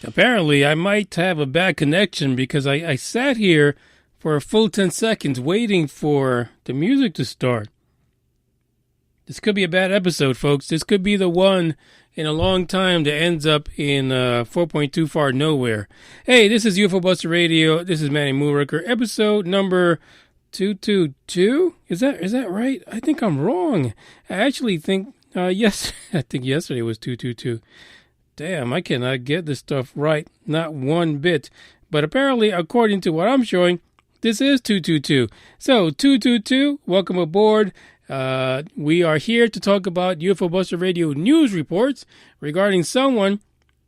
Apparently, I might have a bad connection because I sat here for a full 10 seconds waiting for the music to start. This could be a bad episode, folks. This could be the one in a long time that ends up in 4.2 far nowhere. Hey, this is UFO Buster Radio. This is Manny Moonraker, episode number 222. Is that right? I think I'm wrong. I actually think yes. I think yesterday was 222. Damn, I cannot get this stuff right, not one bit. But apparently, according to what I'm showing, this is 222. So, 222, welcome aboard. We are here to talk about UFO Buster Radio news reports regarding someone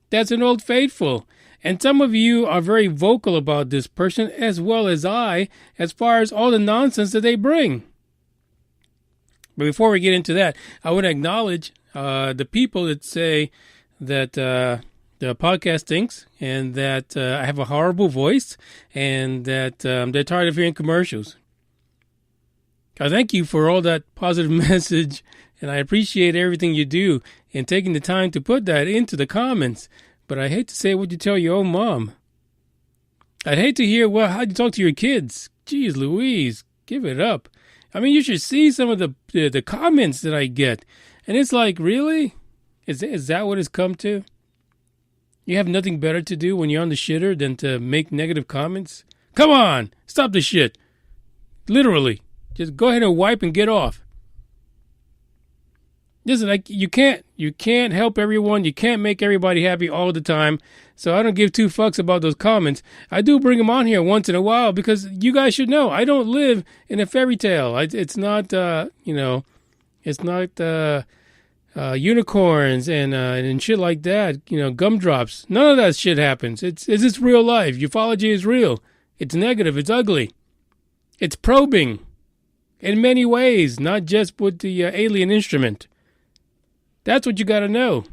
that's an old faithful. And some of you are very vocal about this person, as well as I, as far as all the nonsense that they bring. But before we get into that, I want to acknowledge the people that say that the podcast stinks and that I have a horrible voice and that they're tired of hearing commercials. I thank you for all that positive message, and I appreciate everything you do and taking the time to put that into the comments. But I hate to say what you tell your own mom. I'd hate to hear how you talk to your kids. Jeez Louise, give it up. I mean, you should see some of the comments that I get. And it's like, really? Is that what it's come to? You have nothing better to do when you're on the shitter than to make negative comments? Come on, stop the shit. Literally. Just go ahead and wipe and get off. Listen, like you can't help everyone. You can't make everybody happy all the time. So I don't give two fucks about those comments. I do bring them on here once in a while because you guys should know I don't live in a fairy tale. It's not, it's not unicorns and shit like that. Gumdrops. None of that shit happens. It's just real life. Ufology is real. It's negative. It's ugly. It's probing. In many ways, not just with the alien instrument. That's what you got to know.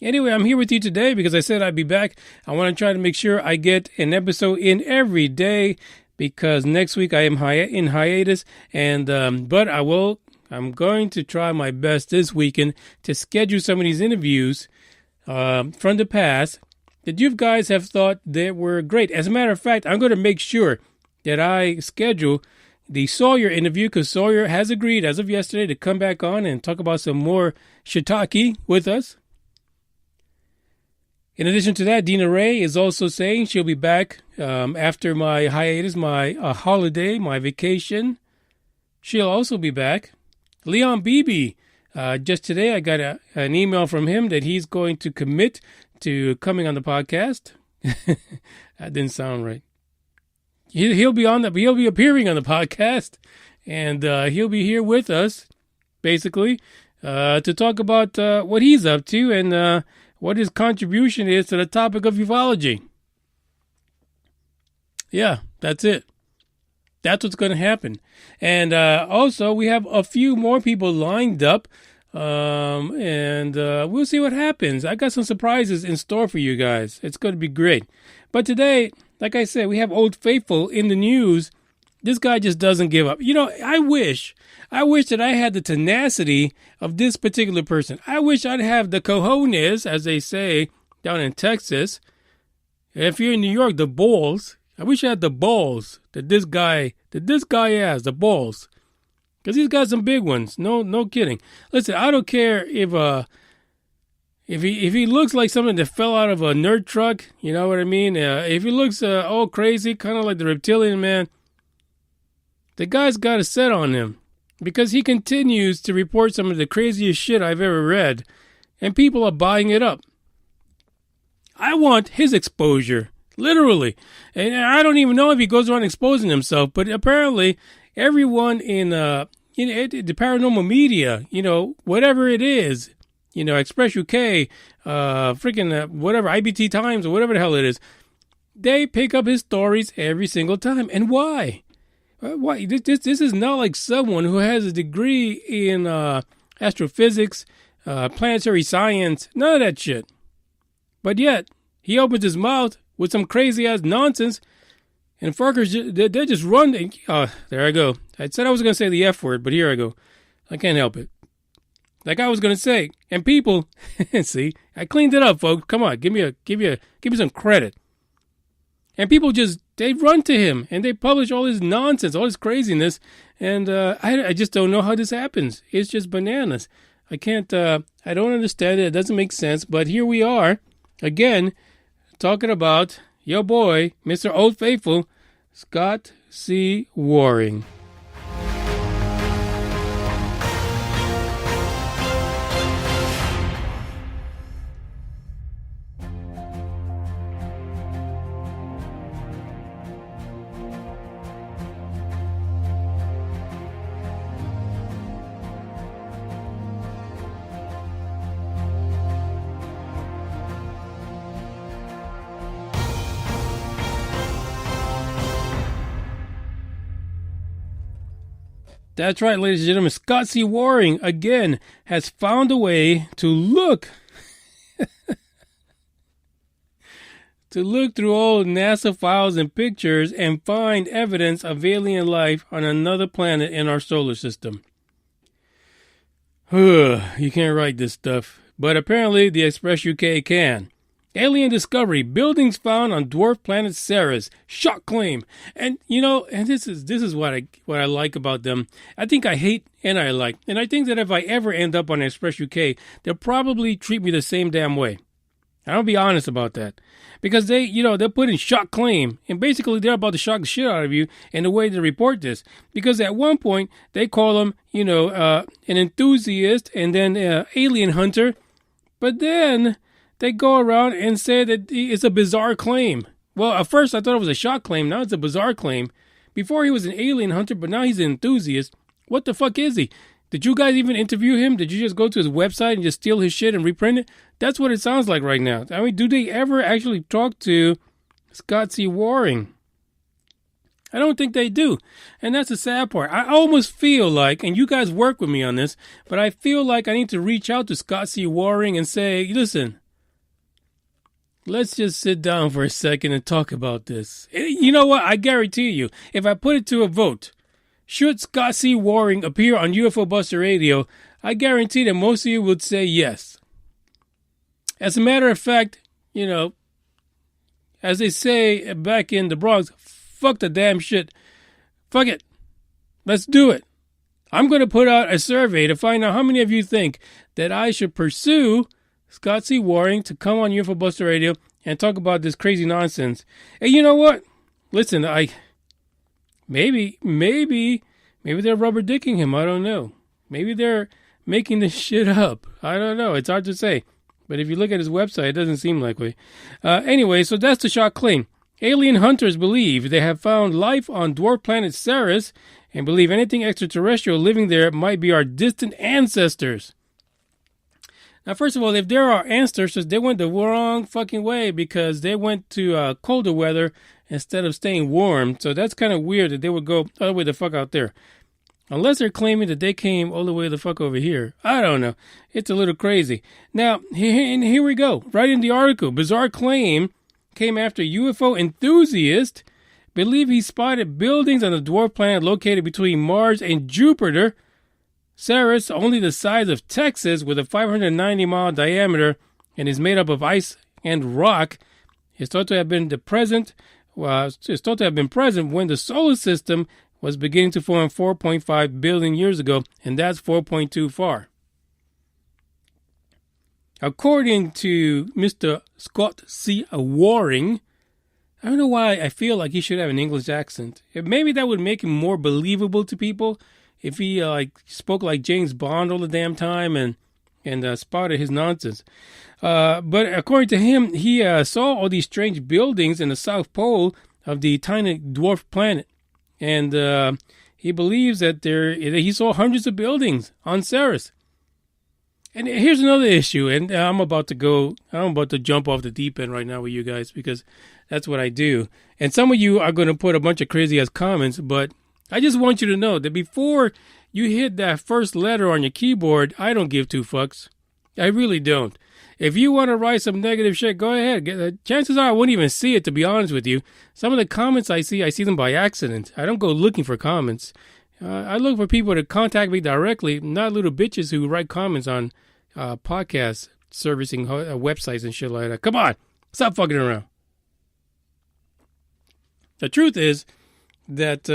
Anyway, I'm here with you today because I said I'd be back. I want to try to make sure I get an episode in every day because next week I am in hiatus. But I'm going to try my best this weekend to schedule some of these interviews from the past that you guys have thought they were great. As a matter of fact, I'm going to make sure that I schedule the Sawyer interview because Sawyer has agreed as of yesterday to come back on and talk about some more shiitake with us. In addition to that, Dina Ray is also saying she'll be back after my hiatus, my holiday, my vacation. She'll also be back. Leon Beebe, just today I got an email from him that he's going to commit to coming on the podcast. That didn't sound right. He'll be appearing on the podcast, and he'll be here with us, basically, to talk about what he's up to and what his contribution is to the topic of ufology. Yeah, that's it. That's what's going to happen. And also, we have a few more people lined up, and we'll see what happens. I got some surprises in store for you guys. It's going to be great. But today, like I said, we have Old Faithful in the news. This guy just doesn't give up. I wish that I had the tenacity of this particular person. I wish I'd have the cojones, as they say down in Texas. If you're in New York, the balls. I wish I had the balls that this guy has, the balls. Because he's got some big ones. No kidding. Listen, I don't care if he looks like something that fell out of a nerd truck, you know what I mean? If he looks all crazy, kind of like the reptilian man, the guy's got a set on him because he continues to report some of the craziest shit I've ever read, and people are buying it up. I want his exposure, literally. And I don't even know if he goes around exposing himself, but apparently everyone in the paranormal media, whatever it is, Express UK, whatever, IBT Times, or whatever the hell it is, they pick up his stories every single time. And why? Why? This is not like someone who has a degree in astrophysics, planetary science, none of that shit. But yet, he opens his mouth with some crazy-ass nonsense, and fuckers, they just run. There I go. I said I was going to say the F word, but here I go. I can't help it. like I was gonna say. And people, see, I cleaned it up, folks. Come on, give me some credit. And people they run to him and they publish all this nonsense, all this craziness, and I just don't know how this happens. It's just bananas. I don't understand it. It doesn't make sense. But here we are, again, talking about your boy, Mr. Old Faithful, Scott C. Waring. That's right, ladies and gentlemen. Scott C. Waring, again, has found a way to look through all NASA files and pictures and find evidence of alien life on another planet in our solar system. You can't write this stuff, but apparently the Express UK can. Alien discovery, buildings found on dwarf planet Ceres, shock claim. And and this is what I like about them. I think I hate and I like. And I think that if I ever end up on Express UK, they'll probably treat me the same damn way. I'll be honest about that. Because they'll put in shock claim, and basically they're about to shock the shit out of you in the way they report this. Because at one point they call them, an enthusiast and then alien hunter, but then they go around and say that it's a bizarre claim. Well, at first I thought it was a shock claim. Now it's a bizarre claim. Before he was an alien hunter, but now he's an enthusiast. What the fuck is he? Did you guys even interview him? Did you just go to his website and just steal his shit and reprint it? That's what it sounds like right now. I mean, do they ever actually talk to Scott C. Waring? I don't think they do. And that's the sad part. I almost feel like, and you guys work with me on this, but I feel like I need to reach out to Scott C. Waring and say, listen, let's just sit down for a second and talk about this. You know what? I guarantee you, if I put it to a vote, should Scott C. Waring appear on UFO Buster Radio, I guarantee that most of you would say yes. As a matter of fact, as they say back in the Bronx, fuck the damn shit. Fuck it. Let's do it. I'm going to put out a survey to find out how many of you think that I should pursue Scott C. Waring to come on UFO Buster Radio and talk about this crazy nonsense. And you know what? Listen, maybe they're rubber dicking him. I don't know. Maybe they're making this shit up. I don't know. It's hard to say. But if you look at his website, it doesn't seem likely. Anyway, so that's the shock claim. Alien hunters believe they have found life on dwarf planet Ceres and believe anything extraterrestrial living there might be our distant ancestors. Now, first of all, if they're our ancestors, they went the wrong fucking way because they went to colder weather instead of staying warm. So that's kind of weird that they would go all the way the fuck out there. Unless they're claiming that they came all the way the fuck over here. I don't know. It's a little crazy. Now, here we go. Right in the article. Bizarre claim came after UFO enthusiast believe he spotted buildings on the dwarf planet located between Mars and Jupiter. Ceres, only the size of Texas with a 590-mile diameter and is made up of ice and rock, is thought to have been present when the solar system was beginning to form 4.5 billion years ago, and that's 4.2 far. According to Mr. Scott C. Waring, I don't know why I feel like he should have an English accent. Maybe that would make him more believable to people if he spoke like James Bond all the damn time and spotted his nonsense. But according to him, he saw all these strange buildings in the South Pole of the tiny dwarf planet. And he believes that he saw hundreds of buildings on Ceres. And here's another issue, and I'm about to jump off the deep end right now with you guys because that's what I do. And some of you are going to put a bunch of crazy ass comments, but I just want you to know that before you hit that first letter on your keyboard, I don't give two fucks. I really don't. If you want to write some negative shit, go ahead. Chances are I won't even see it, to be honest with you. Some of the comments I see them by accident. I don't go looking for comments. I look for people to contact me directly, not little bitches who write comments on podcast servicing websites and shit like that. Come on, stop fucking around. The truth is that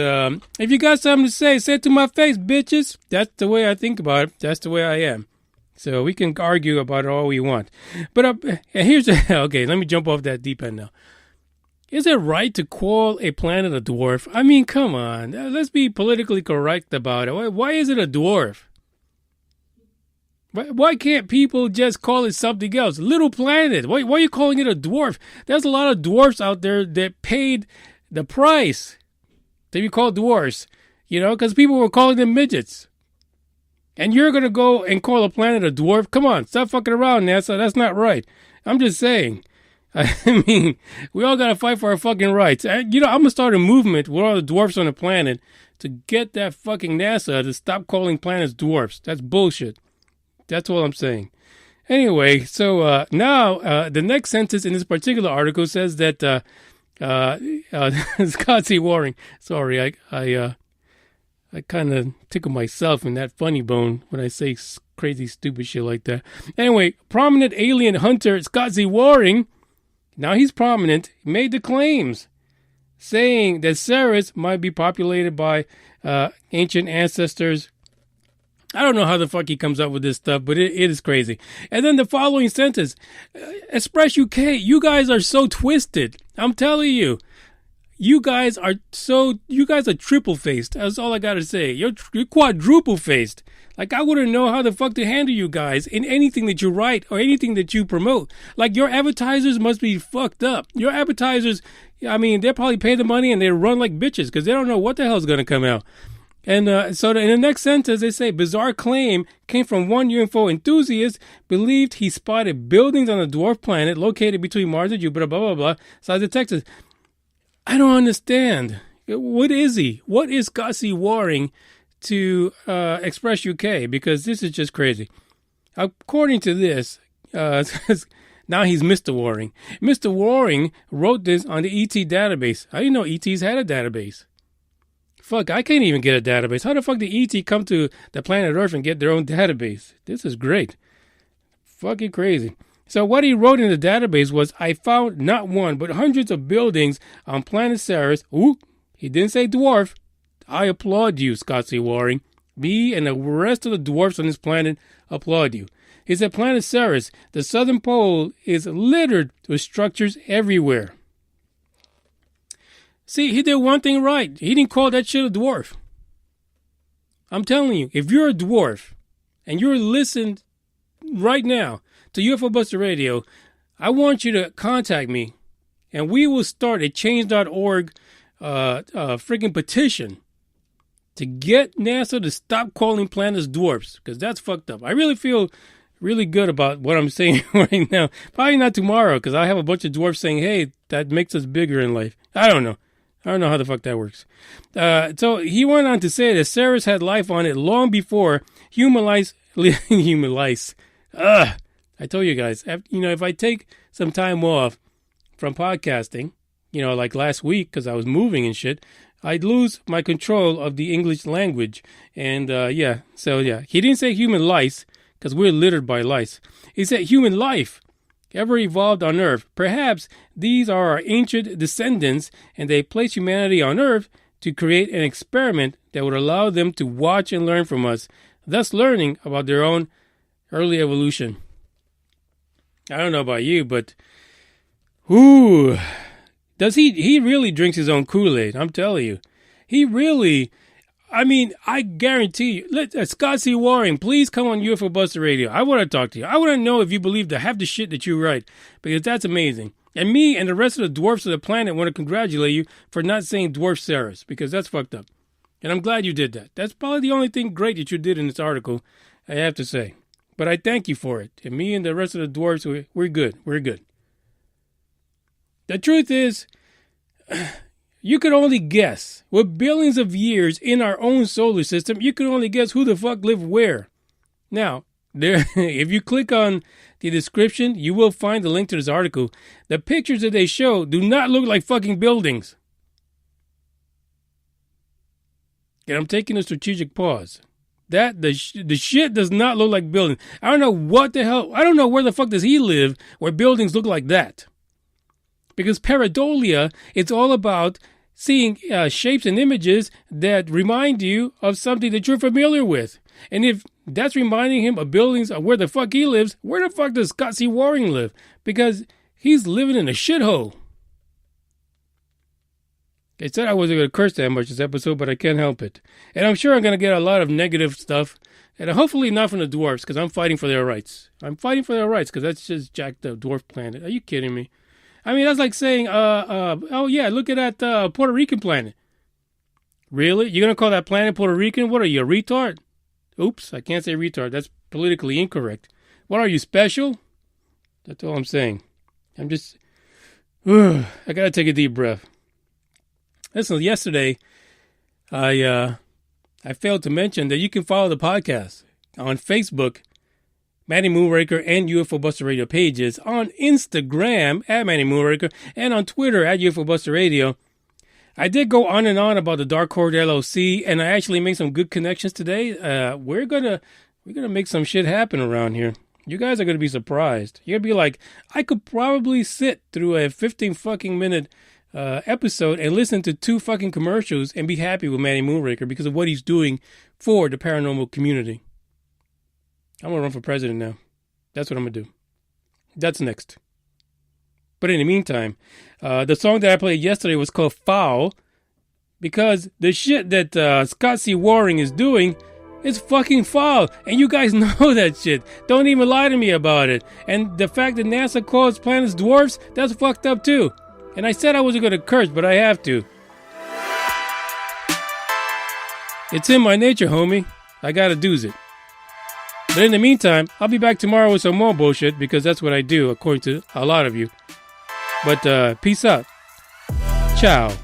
if you got something to say it to my face, bitches. That's the way I think about it. That's the way I am. So we can argue about it all we want. But here's okay, let me jump off that deep end now. Is it right to call a planet a dwarf? I mean, come on. Let's be politically correct about it. Why is it a dwarf? Why can't people just call it something else? Little planet. Why are you calling it a dwarf? There's a lot of dwarfs out there that paid the price to be called dwarfs, because people were calling them midgets. And you're going to go and call a planet a dwarf? Come on, stop fucking around, NASA. That's not right. I'm just saying. I mean, we all got to fight for our fucking rights. I'm going to start a movement with all the dwarfs on the planet to get that fucking NASA to stop calling planets dwarfs. That's bullshit. That's all I'm saying. Anyway, so now the next sentence in this particular article says that Scott C. Waring. Sorry, I kind of tickle myself in that funny bone when I say crazy, stupid shit like that. Anyway, prominent alien hunter Scott C. Waring, now he's prominent, made the claims saying that Ceres might be populated by ancient ancestors. I don't know how the fuck he comes up with this stuff, but it is crazy. And then the following sentence, Express UK, you guys are so twisted. I'm telling you. You guys are triple-faced. That's all I got to say. You're quadruple-faced. Like, I wouldn't know how the fuck to handle you guys in anything that you write or anything that you promote. Like, your advertisers must be fucked up. Your advertisers, I mean, they probably pay the money and they run like bitches because they don't know what the hell's going to come out. And so in the next sentence, they say, bizarre claim came from one UFO enthusiast, believed he spotted buildings on a dwarf planet located between Mars and Jupiter, blah, blah, blah, south of Texas. I don't understand. What is he? What is Scott C. Waring to Express UK? Because this is just crazy. According to this, now he's Mr. Waring. Mr. Waring wrote this on the ET database. I didn't know ETs had a database. Fuck, I can't even get a database. How the fuck did ET come to the planet Earth and get their own database? This is great. Fucking crazy. So what he wrote in the database was, I found not one, but hundreds of buildings on planet Ceres. Ooh, he didn't say dwarf. I applaud you, Scott C. Waring. Me and the rest of the dwarfs on this planet applaud you. He said planet Ceres, the southern pole, is littered with structures everywhere. See, he did one thing right. He didn't call that shit a dwarf. I'm telling you, if you're a dwarf and you're listening right now to UFO Buster Radio, I want you to contact me and we will start a change.org freaking petition to get NASA to stop calling planets dwarfs, because that's fucked up. I really feel really good about what I'm saying right now. Probably not tomorrow, because I have a bunch of dwarfs saying, hey, that makes us bigger in life. I don't know how the fuck that works. So he went on to say that Ceres had life on it long before human lice. I told you guys, if I take some time off from podcasting, like last week because I was moving and shit, I'd lose my control of the English language. And he didn't say human lice because we're littered by lice. He said human life ever evolved on Earth. Perhaps these are our ancient descendants and they placed humanity on Earth to create an experiment that would allow them to watch and learn from us, thus learning about their own early evolution. I don't know about you, but does he really drinks his own Kool-Aid? I'm telling you. He really, I guarantee you. Scott C. Waring, please come on UFO Buster Radio. I want to talk to you. I want to know if you believe the half the shit that you write, because that's amazing. And me and the rest of the dwarfs of the planet want to congratulate you for not saying dwarf Ceres, because that's fucked up. And I'm glad you did that. That's probably the only thing great that you did in this article, I have to say. But I thank you for it. And me and the rest of the dwarfs, we're good. We're good. The truth is, you could only guess. With billions of years in our own solar system, you could only guess who the fuck lived where. Now, if you click on the description, you will find the link to this article. The pictures that they show do not look like fucking buildings. And I'm taking a strategic pause. The shit does not look like buildings. I don't know what the hell. I don't know where the fuck does he live where buildings look like that. Because pareidolia, it's all about seeing shapes and images that remind you of something that you're familiar with. And if that's reminding him of buildings of where the fuck he lives, where the fuck does Scott C. Waring live? Because he's living in a shithole. I said I wasn't going to curse that much this episode, but I can't help it. And I'm sure I'm going to get a lot of negative stuff. And hopefully not from the dwarfs, because I'm fighting for their rights. I'm fighting for their rights, because that's just Jack the Dwarf Planet. Are you kidding me? I mean, that's like saying, oh yeah, look at that Puerto Rican planet. Really? You're going to call that planet Puerto Rican? What are you, a retard? Oops, I can't say retard. That's politically incorrect. What are you, special? That's all I'm saying. I'm just, I got to take a deep breath. Listen, yesterday, I failed to mention that you can follow the podcast on Facebook, Manny Moonraker and UFO Buster Radio pages, on Instagram at Manny Moonraker, and on Twitter at UFO Buster Radio. I did go on and on about the Dark Horde LLC, and I actually made some good connections today. We're gonna make some shit happen around here. You guys are gonna be surprised. You're gonna be like, I could probably sit through a 15 fucking minute episode and listen to 2 fucking commercials and be happy with Manny Moonraker because of what he's doing for the paranormal community. I'm gonna run for president now. That's what I'm gonna do. That's next. But in the meantime, the song that I played yesterday was called Foul, because the shit that Scott C. Waring is doing is fucking foul. And you guys know that shit. Don't even lie to me about it. And the fact that NASA calls planets dwarfs, that's fucked up too. And I said I wasn't going to curse, but I have to. It's in my nature, homie. I gotta do it. But in the meantime, I'll be back tomorrow with some more bullshit, because that's what I do, according to a lot of you. But peace out. Ciao.